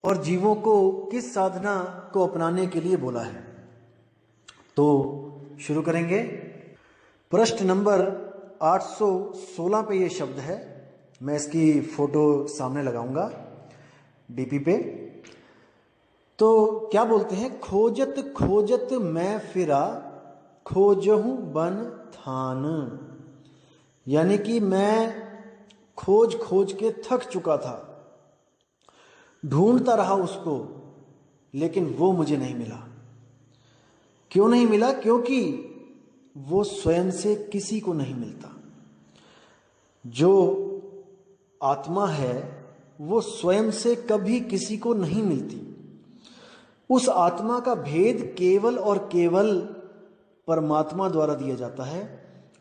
और जीवों को किस साधना को अपनाने के लिए बोला है। तो शुरू करेंगे। प्रश्न नंबर 816 पे ये शब्द है, मैं इसकी फोटो सामने लगाऊंगा डीपी पे। तो क्या बोलते हैं, खोजत खोजत मैं फिरा खोजहूं बन थान। यानी कि मैं खोज खोज के थक चुका था, ढूंढता रहा उसको, लेकिन वो मुझे नहीं मिला। क्यों नहीं मिला? क्योंकि वो स्वयं से किसी को नहीं मिलता। जो आत्मा है वो स्वयं से कभी किसी को नहीं मिलती। उस आत्मा का भेद केवल और केवल परमात्मा द्वारा दिया जाता है,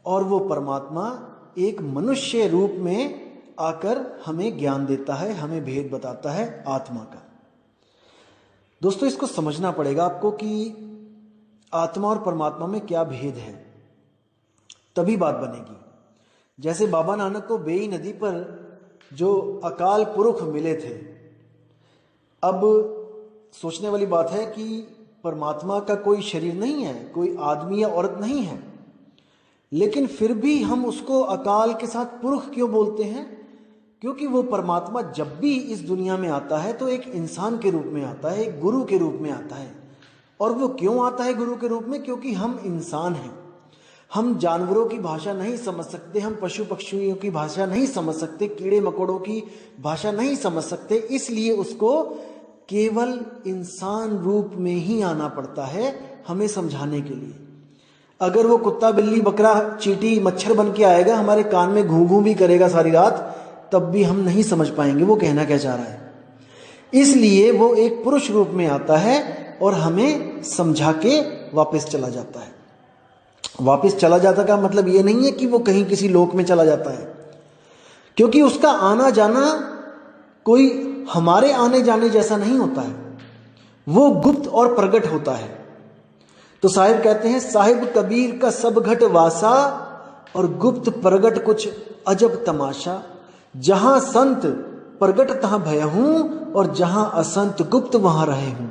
और वो परमात्मा एक मनुष्य रूप में आकर हमें ज्ञान देता है, हमें भेद बताता है आत्मा का। दोस्तों, इसको समझना पड़ेगा आपको कि आत्मा और परमात्मा में क्या भेद है, तभी बात बनेगी। जैसे बाबा नानक को बेई नदी पर जो अकाल पुरुष मिले थे, अब सोचने वाली बात है कि परमात्मा का कोई शरीर नहीं है, कोई आदमी या औरत नहीं है, लेकिन फिर भी हम उसको अकाल के साथ पुरुष क्यों बोलते हैं? क्योंकि वो परमात्मा जब भी इस दुनिया में आता है तो एक इंसान के रूप में आता है, एक गुरु के रूप में आता है। और वो क्यों आता है गुरु के रूप में? क्योंकि हम इंसान हैं, हम जानवरों की भाषा नहीं समझ सकते, हम पशु पक्षियों की भाषा नहीं समझ सकते, कीड़े मकोड़ों की भाषा नहीं समझ सकते, इसलिए उसको केवल इंसान रूप में ही आना पड़ता है हमें समझाने के लिए। अगर वो कुत्ता बिल्ली बकरा चींटी मच्छर बन के आएगा, हमारे कान में घू घू भी करेगा सारी रात, तब भी हम नहीं समझ पाएंगे वो कहना क्या चाह रहा है। इसलिए वो एक पुरुष रूप में आता है और हमें समझा के वापस चला जाता है। वापस चला जाता का मतलब ये नहीं है कि वो कहीं किसी लोक में चला जाता है, क्योंकि उसका आना जाना कोई हमारे आने जाने जैसा नहीं होता है, वो गुप्त और प्रकट होता है। तो साहिब कहते हैं, साहिब कबीर का सब घट वासा और गुप्त प्रगट कुछ अजब तमाशा। जहां संत प्रगट तहां भय हूं और जहां असंत गुप्त वहां रहे हूं।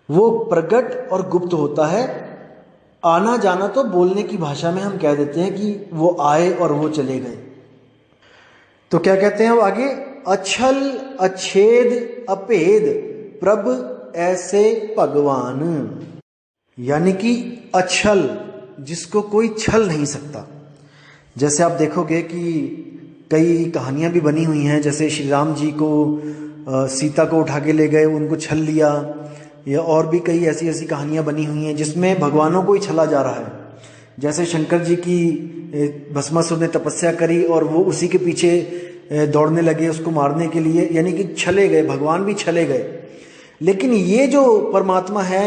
वो प्रगट और गुप्त होता है। आना जाना तो बोलने की भाषा में हम कह देते हैं कि वो आए और वो चले गए। तो क्या कहते हैं वो आगे, अछल अच्छेद अपेद प्रभ ऐसे भगवान। यानी कि अछल, जिसको कोई छल नहीं सकता। जैसे आप देखोगे कि कई कहानियां भी बनी हुई हैं, जैसे श्री राम जी को सीता को उठा के ले गए, उनको छल लिया, या और भी कई ऐसी ऐसी कहानियां बनी हुई हैं जिसमें भगवानों को ही छला जा रहा है। जैसे शंकर जी की भस्मासुर ने तपस्या करी और वो उसी के पीछे दौड़ने लगे उसको मारने के लिए, यानी कि छले गए, भगवान भी छले गए। लेकिन ये जो परमात्मा है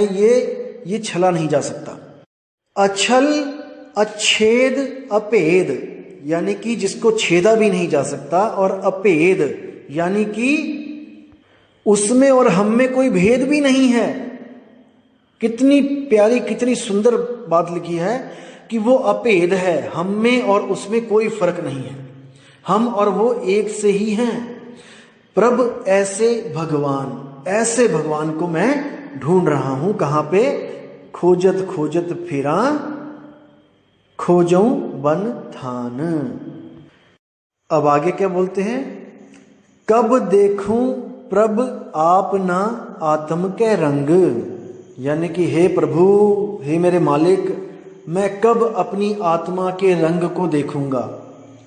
ये छला नहीं जा सकता। अछल अच्छेद अपेद, यानी कि जिसको छेदा भी नहीं जा सकता, और अपेद यानी कि उसमें और हम में कोई भेद भी नहीं है। कितनी प्यारी कितनी सुंदर बात लिखी है कि वो अपेद है, हम में और उसमें कोई फर्क नहीं है, हम और वो एक से ही हैं। प्रभ ऐसे भगवान, ऐसे भगवान को मैं ढूंढ रहा हूं। कहां पे? खोजत खोजत फिरा खोजऊं बन थान। अब आगे क्या बोलते हैं, कब देखूं प्रभ आप ना आत्म के रंग। यानी कि हे प्रभु, हे मेरे मालिक, मैं कब अपनी आत्मा के रंग को देखूंगा।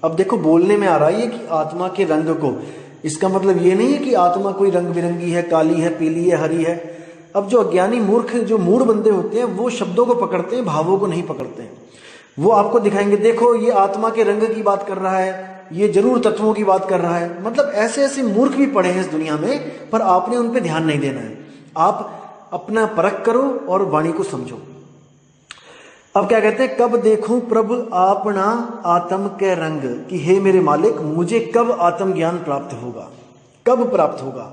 अब देखो बोलने में आ रहा है कि आत्मा के रंग को, इसका मतलब ये नहीं है कि आत्मा कोई रंग बिरंगी है, काली है, पीली है, हरी है। अब जो अज्ञानी मूर्ख जो मूढ़ बंदे होते हैं वो शब्दों को पकड़ते हैं, भावों को नहीं पकड़ते हैं। वो आपको दिखाएंगे, देखो ये आत्मा के रंग की बात कर रहा है, ये जरूर तत्वों की बात कर रहा है। मतलब ऐसे ऐसे मूर्ख भी पड़े हैं इस दुनिया में, पर आपने उन पे ध्यान नहीं देना है। आप अपना परख करो और वाणी को समझो। अब क्या कहते हैं, कब देखूं प्रभु आपना आत्म के रंग, कि हे मेरे मालिक, मुझे कब आत्म ज्ञान प्राप्त होगा, कब प्राप्त होगा।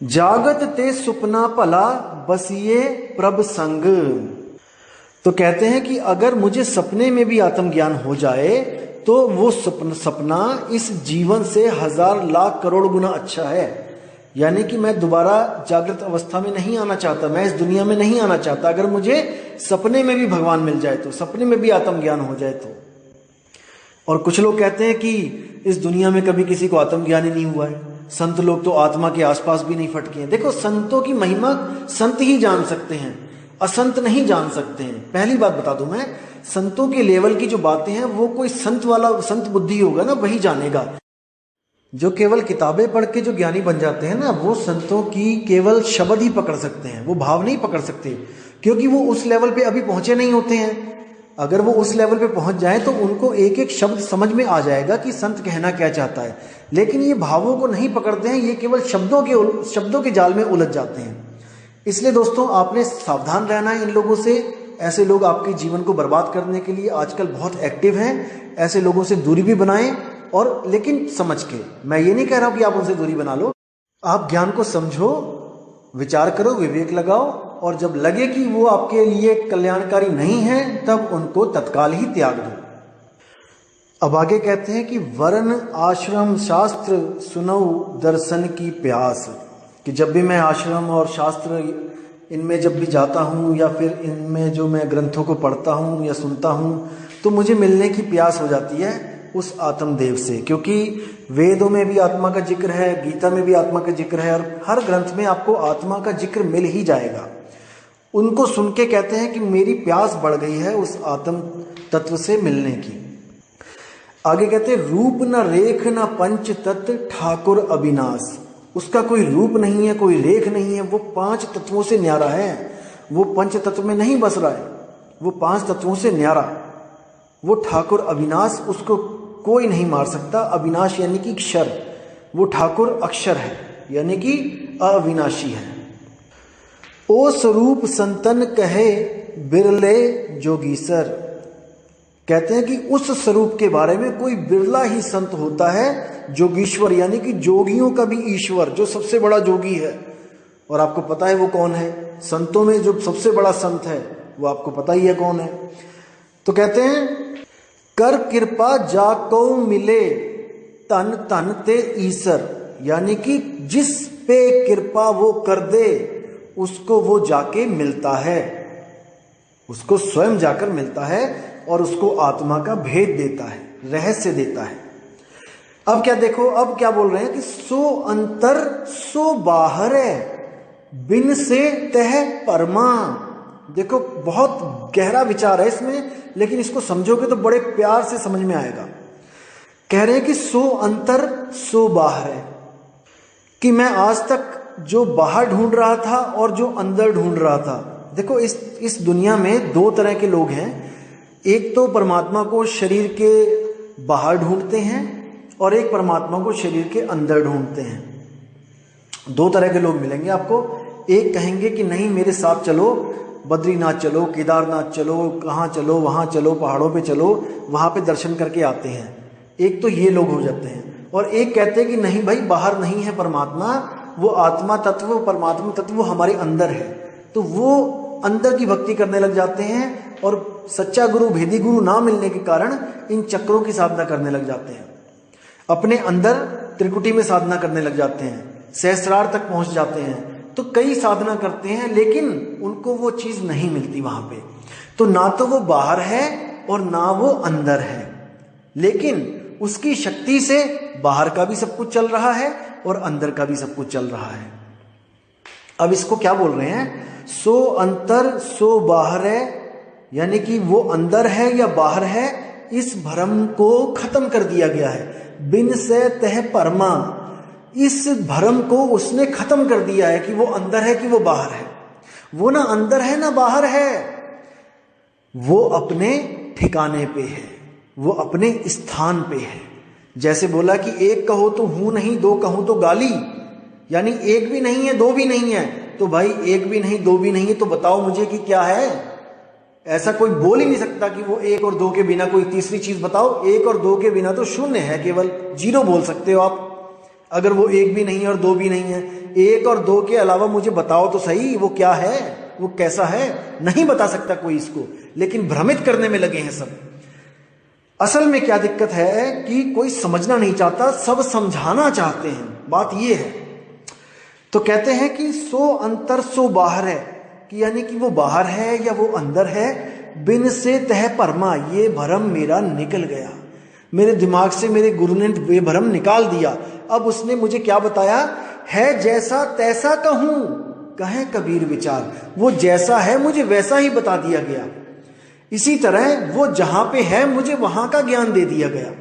जागत ते सुपना भला बसिए प्रभ संग। तो कहते हैं कि अगर मुझे सपने में भी आत्मज्ञान हो जाए तो वो सपना इस जीवन से 1000 लाख करोड़ गुना अच्छा है। यानी कि मैं दोबारा जागृत अवस्था में नहीं आना चाहता, मैं इस दुनिया में नहीं आना चाहता। अगर मुझे सपने में भी भगवान मिल जाए तो, सपने में भी आत्मज्ञान हो जाए तो। और कुछ लोग कहते हैं कि इस दुनिया में कभी किसी को आत्मज्ञान ही नहीं हुआ है, संत लोग तो आत्मा के आसपास भी नहीं फटके हैं। देखो, संतों की महिमा संत ही जान सकते हैं, असंत नहीं जान सकते हैं। पहली बात बता दूं मैं, संतों के लेवल की जो बातें हैं वो कोई संत वाला, संत बुद्धि होगा ना, वही जानेगा। जो केवल किताबें पढ़ के जो ज्ञानी बन जाते हैं ना, वो संतों की केवल शब्द ही पकड़ सकते हैं, वो भाव नहीं पकड़ सकते, क्योंकि वो उस लेवल पे अभी पहुंचे नहीं होते हैं। अगर वो उस लेवल पे पहुंच जाए तो उनको एक एक शब्द समझ में आ जाएगा कि संत कहना क्या चाहता है, लेकिन ये भावों को नहीं पकड़ते हैं, ये केवल शब्दों के जाल में उलझ जाते हैं। इसलिए दोस्तों, आपने सावधान रहना है इन लोगों से। ऐसे लोग आपके जीवन को बर्बाद करने के लिए आजकल बहुत एक्टिव हैं। ऐसे लोगों से दूरी भी बनाएं, और लेकिन समझ के। मैं ये नहीं कह रहा हूं कि आप उनसे दूरी बना लो, आप ज्ञान को समझो, विचार करो, विवेक लगाओ, और जब लगे कि वो आपके लिए कल्याणकारी नहीं है तब उनको तत्काल ही त्याग दो। अब आगे कहते हैं कि वर्ण आश्रम शास्त्र सुनो दर्शन की प्यास, कि जब भी मैं आश्रम और शास्त्र इनमें जब भी जाता हूँ, या फिर इनमें जो मैं ग्रंथों को पढ़ता हूँ या सुनता हूँ, तो मुझे मिलने की प्यास हो जाती है उस आत्मदेव से। क्योंकि वेदों में भी आत्मा का जिक्र है, गीता में भी आत्मा का जिक्र है, और हर ग्रंथ में आपको आत्मा का जिक्र मिल ही जाएगा। उनको सुन के कहते हैं कि मेरी प्यास बढ़ गई है उस आत्म तत्व से मिलने की। आगे कहते हैं रूप न रेख न पंच तत्व ठाकुर अविनाश, उसका कोई रूप नहीं है, कोई रेख नहीं है, वो 5 तत्वों से न्यारा है। वो पंच तत्व में नहीं बस रहा है, वो 5 तत्वों से न्यारा, वो ठाकुर अविनाश, उसको कोई नहीं मार सकता। अविनाश यानी कि क्षर, वो ठाकुर अक्षर है, यानी कि अविनाशी है। ओ स्वरूप संतन कहे बिरले जोगीसर, कहते हैं कि उस स्वरूप के बारे में कोई बिरला ही संत होता है, जोगीश्वर यानी कि जोगियों का भी ईश्वर, जो सबसे बड़ा जोगी है। और आपको पता है वो कौन है? संतों में जो सबसे बड़ा संत है वो आपको पता ही है कौन है। तो कहते हैं कर कृपा जाको मिले तन तन ते ईसर, यानी कि जिस पे कृपा वो कर दे उसको वो जाके मिलता है, उसको स्वयं जाकर मिलता है और उसको आत्मा का भेद देता है, रहस्य देता है। अब क्या देखो, अब क्या बोल रहे हैं कि सो अंतर सो बाहर है बिन से तह परमा। देखो, बहुत गहरा विचार है इसमें, लेकिन इसको समझोगे तो बड़े प्यार से समझ में आएगा। कह रहे हैं कि सो अंतर सो बाहर है, कि मैं आज तक जो बाहर ढूंढ रहा था और जो अंदर ढूंढ रहा था। देखो, इस दुनिया में 2 तरह के लोग हैं। एक तो परमात्मा को शरीर के बाहर ढूंढते हैं, और एक परमात्मा को शरीर के अंदर ढूंढते हैं। 2 तरह के लोग मिलेंगे आपको। एक कहेंगे कि नहीं, मेरे साथ चलो, बद्रीनाथ चलो, केदारनाथ चलो, कहाँ चलो, वहाँ चलो, पहाड़ों पे चलो, वहाँ पे दर्शन करके आते हैं। एक तो ये लोग हो जाते हैं। और एक कहते हैं कि नहीं भाई, बाहर नहीं है परमात्मा, वो आत्मा तत्व, परमात्मा तत्व वो हमारे अंदर है। तो वो अंदर की भक्ति करने लग जाते हैं, और सच्चा गुरु, भेदी गुरु ना मिलने के कारण इन चक्रों की साधना करने लग जाते हैं। अपने अंदर त्रिकुटी में साधना करने लग जाते हैं, सहस्रार तक पहुंच जाते हैं। तो कई साधना करते हैं, लेकिन उनको वो चीज नहीं मिलती वहां पे। तो ना तो वो बाहर है और ना वो अंदर है, लेकिन उसकी शक्ति से बाहर का भी सब कुछ चल रहा है और अंदर का भी सब कुछ चल रहा है। अब इसको क्या बोल रहे हैं? सो अंतर सो बाहर है, यानी कि वो अंदर है या बाहर है, इस भ्रम को खत्म कर दिया गया है। बिन से तह परमा, इस भ्रम को उसने खत्म कर दिया है कि वो अंदर है कि वो बाहर है। वो ना अंदर है ना बाहर है, वो अपने ठिकाने पे है, वो अपने स्थान पे है। जैसे बोला कि एक कहो तो हूं नहीं, 2 कहूं तो गाली, यानी एक भी नहीं है 2 भी नहीं है। तो भाई, एक भी नहीं 2 भी नहीं है, तो बताओ मुझे कि क्या है? ऐसा कोई बोल ही नहीं सकता कि वो 1 और 2 के बिना कोई तीसरी चीज बताओ। 1 और 2 के बिना तो शून्य है, केवल 0 बोल सकते हो आप। अगर वो 1 भी नहीं है और 2 भी नहीं है, 1 और 2 के अलावा मुझे बताओ तो सही, वो क्या है, वो कैसा है? नहीं बता सकता कोई इसको, लेकिन भ्रमित करने में लगे हैं सब। असल में क्या दिक्कत है कि कोई समझना नहीं चाहता, सब समझाना चाहते हैं। बात ये है। तो कहते हैं कि सो अंतर सो बाहर है, कि यानी कि वो बाहर है या वो अंदर है। बिन से तह परमा, ये भरम मेरा निकल गया, मेरे दिमाग से मेरे गुरु ने ये भरम निकाल दिया। अब उसने मुझे क्या बताया, है जैसा तैसा कहूं कहे कबीर विचार, वो जैसा है मुझे वैसा ही बता दिया गया। इसी तरह वो जहां पे है मुझे वहां का ज्ञान दे दिया गया।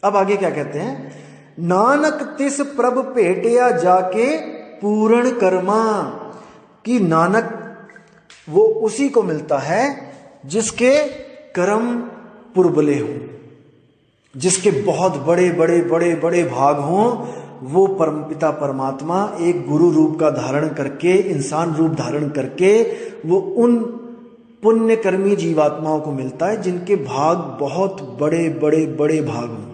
अब आगे क्या कहते हैं, नानक तिस प्रभ भेटिया जाके पूर्ण कर्मा, कि नानक वो उसी को मिलता है जिसके कर्म पुरबले हों, जिसके बहुत बड़े बड़े बड़े बड़े भाग हों। वो परमपिता परमात्मा एक गुरु रूप का धारण करके, इंसान रूप धारण करके वो उन पुण्यकर्मी जीवात्माओं को मिलता है जिनके भाग बहुत बड़े बड़े बड़े भाग हों।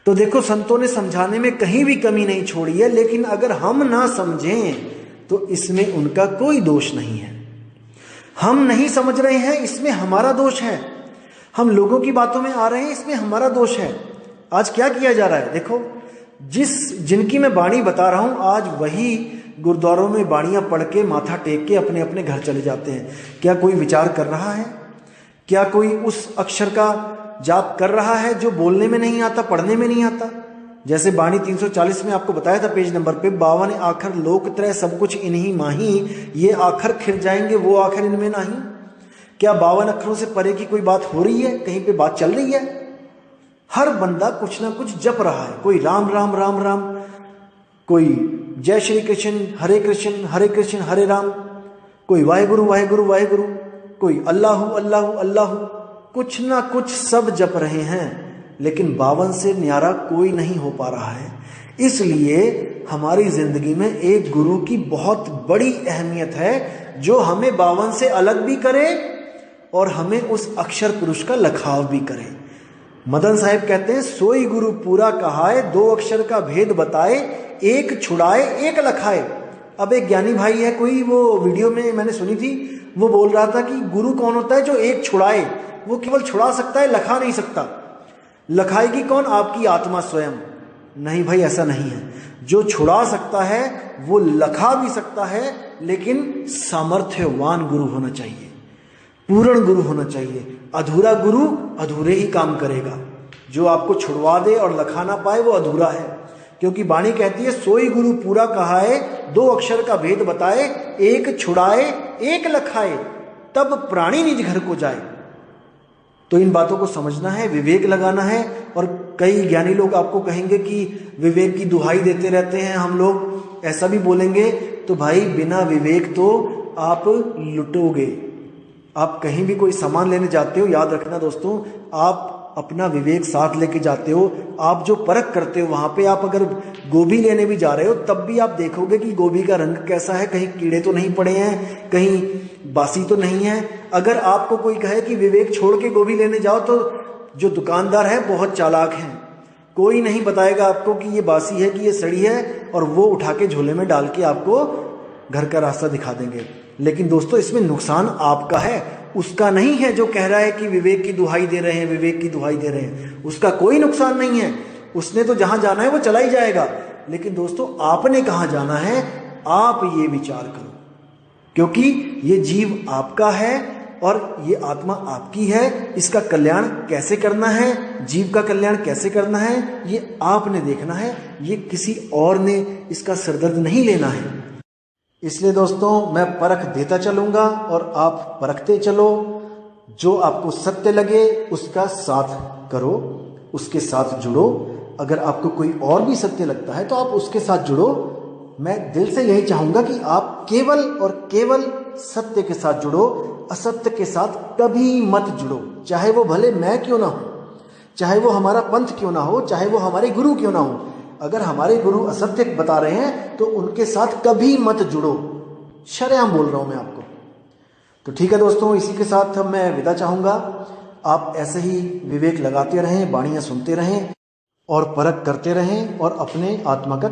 तो देखो, संतों ने समझाने में कहीं भी कमी नहीं छोड़ी है, लेकिन अगर हम ना समझें तो इसमें उनका कोई दोष नहीं है। हम नहीं समझ रहे हैं, इसमें हमारा दोष है। हम लोगों की बातों में आ रहे हैं, इसमें हमारा दोष है। आज क्या किया जा रहा है, देखो, जिनकी मैं बाणी बता रहा हूं, आज वही गुरुद्वारों में बाणियां पढ़ के माथा टेक के अपने अपने घर चले जाते हैं। क्या कोई विचार कर रहा है? क्या कोई उस अक्षर का जाप कर रहा है जो बोलने में नहीं आता, पढ़ने में नहीं आता? जैसे बाणी 340 में आपको बताया था पेज नंबर पे, 52 आखर लोक त्रय सब कुछ इन्हीं माही, ये आखर खिर जाएंगे वो आखर इनमें नहीं। क्या 52 अक्षरों से परे की कोई बात हो रही है? कहीं पे बात चल रही है? हर बंदा कुछ ना कुछ जप रहा है। कोई राम राम राम राम, कोई जय श्री कृष्ण हरे कृष्ण हरे राम, कोई वाहेगुरु वाहेगुरु वाहेगुरु, कोई अल्लाहु अल्लाहु अल्लाहु, कुछ ना कुछ सब जप रहे हैं, लेकिन 52 से न्यारा कोई नहीं हो पा रहा है। इसलिए हमारी जिंदगी में एक गुरु की बहुत बड़ी अहमियत है, जो हमें 52 से अलग भी करे और हमें उस अक्षर पुरुष का लखाव भी करे। मदन साहिब कहते हैं, सोई गुरु पूरा कहाए, 2 अक्षर का भेद बताए, एक छुड़ाए एक लखाए। अब एक ज्ञानी भाई है कोई, वो वीडियो में मैंने सुनी थी, वो बोल रहा था कि गुरु कौन होता है जो एक छुड़ाए, वो केवल छुड़ा सकता है, लखा नहीं सकता। लखाएगी कौन? आपकी आत्मा स्वयं। नहीं भाई, ऐसा नहीं है। जो छुड़ा सकता है वो लखा भी सकता है, लेकिन सामर्थ्यवान गुरु होना चाहिए, पूर्ण गुरु होना चाहिए। अधूरा गुरु अधूरे ही काम करेगा। जो आपको छुड़वा दे और लखा ना पाए वो अधूरा है, क्योंकि वाणी कहती है, सोई गुरु पूरा कहाए, 2 अक्षर का भेद बताए, एक छुड़ाए एक लखाए, तब प्राणी निज घर को जाए। तो इन बातों को समझना है, विवेक लगाना है। और कई ज्ञानी लोग आपको कहेंगे कि विवेक की दुहाई देते रहते हैं हम लोग, ऐसा भी बोलेंगे। तो भाई, बिना विवेक तो आप लुटोगे। आप कहीं भी कोई सामान लेने जाते हो, याद रखना दोस्तों, आप अपना विवेक साथ लेके जाते हो। आप जो परख करते हो, वहां पे आप अगर गोभी लेने भी जा रहे हो, तब भी आप देखोगे कि गोभी का रंग कैसा है, कहीं कीड़े तो नहीं पड़े हैं, कहीं बासी तो नहीं है। अगर आपको कोई कहे कि विवेक छोड़ के गोभी लेने जाओ, तो जो दुकानदार है बहुत चालाक है, कोई नहीं बताएगा आपको कि ये बासी है कि ये सड़ी है, और वो उठा के झोले में डाल के आपको घर का रास्ता दिखा देंगे। लेकिन दोस्तों, इसमें नुकसान आपका है, उसका नहीं है। जो कह रहा है कि विवेक की दुहाई दे रहे हैं, विवेक की दुहाई दे रहे हैं, उसका कोई नुकसान नहीं है। उसने तो जहां जाना है वो चला ही जाएगा। लेकिन दोस्तों, आपने कहां जाना है, आप ये विचार करो, क्योंकि ये जीव आपका है और ये आत्मा आपकी है। इसका कल्याण कैसे करना है, जीव का कल्याण कैसे करना है, ये आपने देखना है। ये किसी और ने इसका सिरदर्द नहीं लेना है। इसलिए दोस्तों, मैं परख देता चलूंगा और आप परखते चलो। जो आपको सत्य लगे उसका साथ करो, उसके साथ जुड़ो। अगर आपको कोई और भी सत्य लगता है तो आप उसके साथ जुड़ो। मैं दिल से यही चाहूंगा कि आप केवल और केवल सत्य के साथ जुड़ो, असत्य के साथ कभी मत जुड़ो। चाहे वो भले मैं क्यों ना हो, चाहे वो हमारा पंथ क्यों ना हो, चाहे वो हमारे गुरु क्यों ना हो। अगर हमारे गुरु असत्य बता रहे हैं तो उनके साथ कभी मत जुड़ो। शरेआम बोल रहा हूं मैं आपको। तो ठीक है दोस्तों, इसी के साथ मैं विदा चाहूंगा। आप ऐसे ही विवेक लगाते रहें, बाणियां सुनते रहें और परख करते रहें और अपने आत्मा का